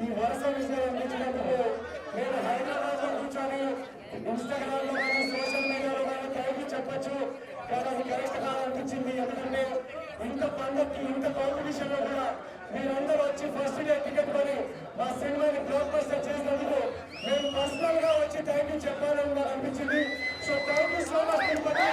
ఈ వరుస విషయాలు అందించినందుకు నేను హైదరాబాద్ లో కూర్చొని ఇన్స్టాగ్రామ్ లో కానీ సోషల్ మీడియాలో కానీ పైకి చెప్పొచ్చు, కానీ అది కరెక్ట్ కాదనిపించింది. ఎందుకంటే ఇంత పండుగకి ఇంత కాంపిటీషన్ లో కూడా మీరందరూ వచ్చి ఫస్ట్ డే టికెట్ కొని మా సినిమాని బ్లాక్ బస్టర్ చేసినందుకు మేము పర్సనల్ గా వచ్చి థ్యాంక్ యూ చెప్పాలని నాకు అనిపించింది. So thank you so much Tirupati.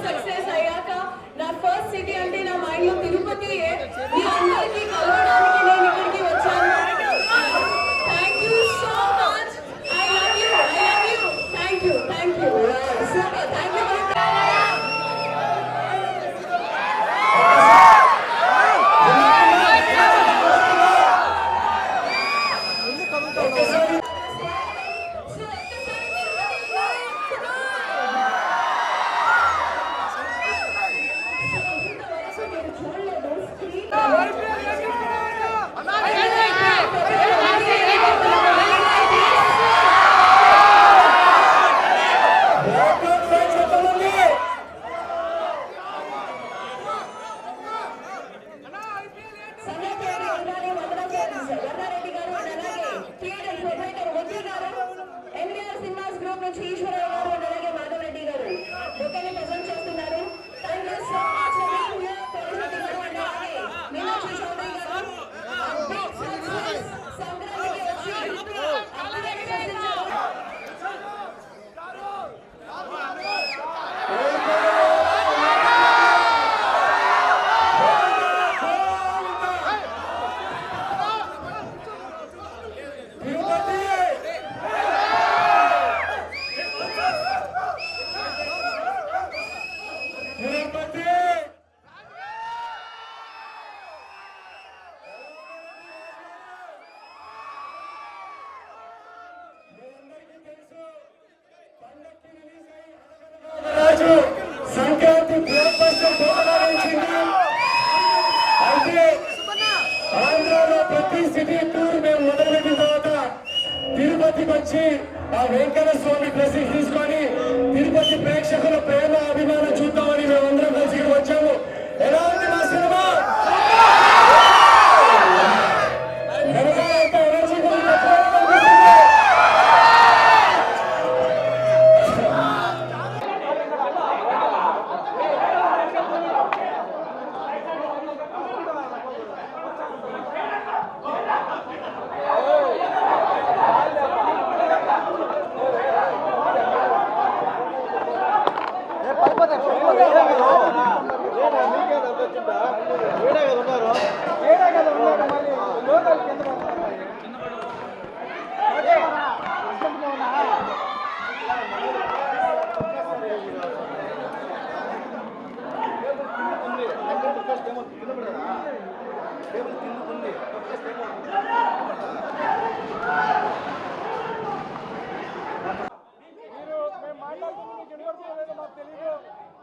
Success అయ్యాక నా ఫస్ట్ సిటీ అంటే నా మైండ్ లో తిరుపతి. మీ అందరికీ కలవడానికి నేను ఇక్కడికి వచ్చాను. Thank you so much. I love you, I love you. Thank you, thank you, thank you. Eswararao గారు అలాగే మాధవ్ రెడ్డి గారు బొకేని ప్రెజెంట్ చేస్తున్నారు. Thank you so much. Meenakshi Chaudhary గారు సంక్రాంతికి వచ్చి సంక్రాంతి బ్లాక్ బస్టర్ పోరాడించింది. అయితే ఆంధ్రాలో ప్రతి సిటీ టూర్ మేము మొదలుపెట్టిన తర్వాత తిరుపతికి వచ్చి ఆ వెంకట స్వామి బ్లెస్సింగ్ తీసుకొని తిరుపతి ప్రేక్షకుల ప్రేమ అభిమానం చూద్దామని మేమందరం కలిసి వచ్చాము. ఎలా ఉంది మా cinema?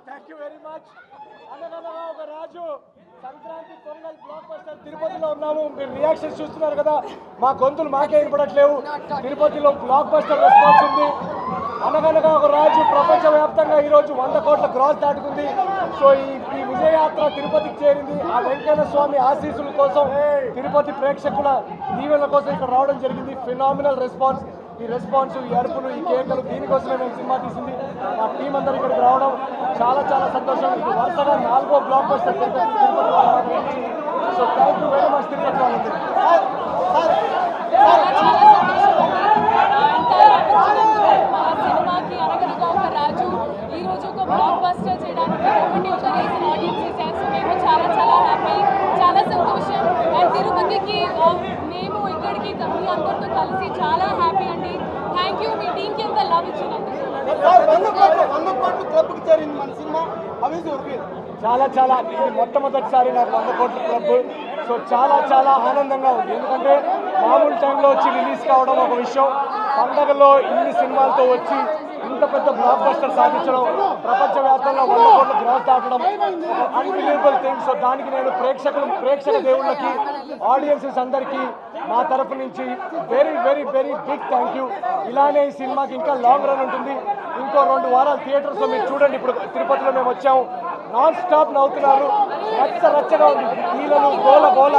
Thank you very much. Raju Sankranti pongal block buster తిరుపతిలో ఉన్నాము. మీరు రియాక్షన్స్ చూస్తున్నారు కదా, మా గొంతులు మాకే వినపడట్లేవు. తిరుపతిలో బ్లాక్ బస్టర్ రెస్పాన్స్ ఉంది. అనగనగా ఒక రాజు ప్రపంచవ్యాప్తంగా ఈరోజు 100 కోట్ల క్రాస్ దాటుకుంది. సో ఈ విజయయాత్ర తిరుపతికి చేరింది. ఆ వెంకన్న స్వామి ఆశీస్సుల కోసం, తిరుపతి ప్రేక్షకుల దీవెనల కోసం ఇక్కడ రావడం జరిగింది. Phenomenal response. ఈ రెస్పాన్స్, ఈ అరుపులు, ఈ కేకలు, దీనికోసమే మేము సినిమా తీసింది. మా టీం అందరూ ఇక్కడికి రావడం చాలా చాలా సంతోషం. ఇది వరుసగా 4వ బ్లాక్ బస్టర్ తిరుపతి వాళ్ళకి. So thank you very much Tirupati వాళ్ళకి. సినిమాకి అనగనగా ఒక రాజు ఈరోజు ఒక బ్లాక్ బస్టర్ చేయడానికి ఒక రీజన్ ఆడియన్స్ చేస్తూ మేము చాలా చాలా హ్యాపీ, చాలా సంతోషం. అండ్ తిరుపతికి మేము ఇక్కడికి మీ అందరితో కలిసి చాలా హ్యాపీ అండి. థ్యాంక్ యూ మీ టీంకి ఎంత లవ్ ఇచ్చినందుకు. చాలా చాలా ఇది మొట్టమొదటిసారి నాకు 100 కోట్ల క్లబ్. సో చాలా చాలా ఆనందంగా ఉంది. ఎందుకంటే మామూలు టైంలో వచ్చి రిలీజ్ కావడం ఒక విషయం, పండగలో ఇన్ని సినిమాలతో వచ్చి ఇంత పెద్ద బ్లాక్ బస్టర్ సాధించడం, ప్రపంచవ్యాప్తంగా 100 కోట్ల గ్రాస్ దాటడం అన్బిలీవబుల్ థింగ్. సో దానికి నేను ప్రేక్షక దేవుళ్ళకి, ఆడియన్సెస్ అందరికీ నా తరపు నుంచి very very very big thank you. ఇలానే ఈ సినిమాకి ఇంకా లాంగ్ రన్ ఉంటుంది. ఇంకో 2 వారాలు థియేటర్స్లో మీరు చూడండి. ఇప్పుడు తిరుపతిలో మేము వచ్చాము, నాన్ స్టాప్ నవ్వుతున్నారు, రచ్చగా ఉంది, ఈలలు గోల.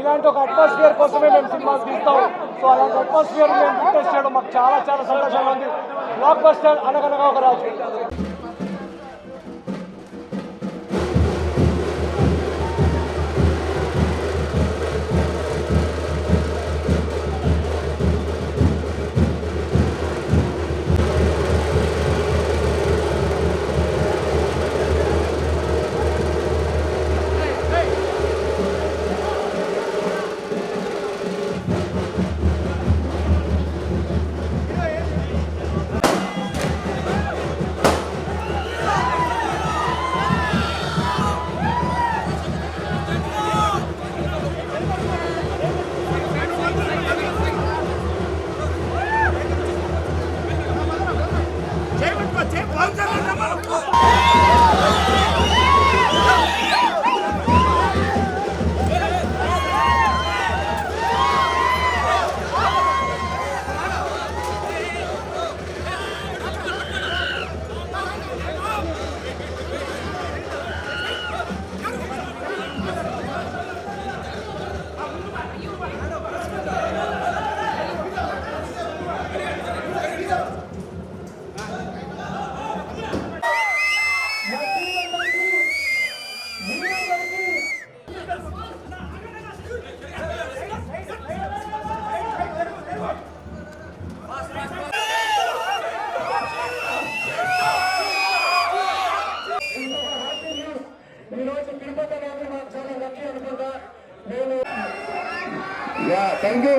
ఇలాంటి ఒక అట్మాస్ఫియర్ కోసమే మేము సినిమాలు తీస్తాం. సో అలాంటి అట్మాస్ఫియర్ మేము విట్నెస్ చేయడం మాకు చాలా చాలా సంతోషంగా ఉంది. బ్లాక్ బస్టర్ అనగనగా ఒక రాజు. ఈరోజు తిరుపతి అనేది మాకు చాలా లక్కీ అనుకుంటా. నేను థ్యాంక్ యూ.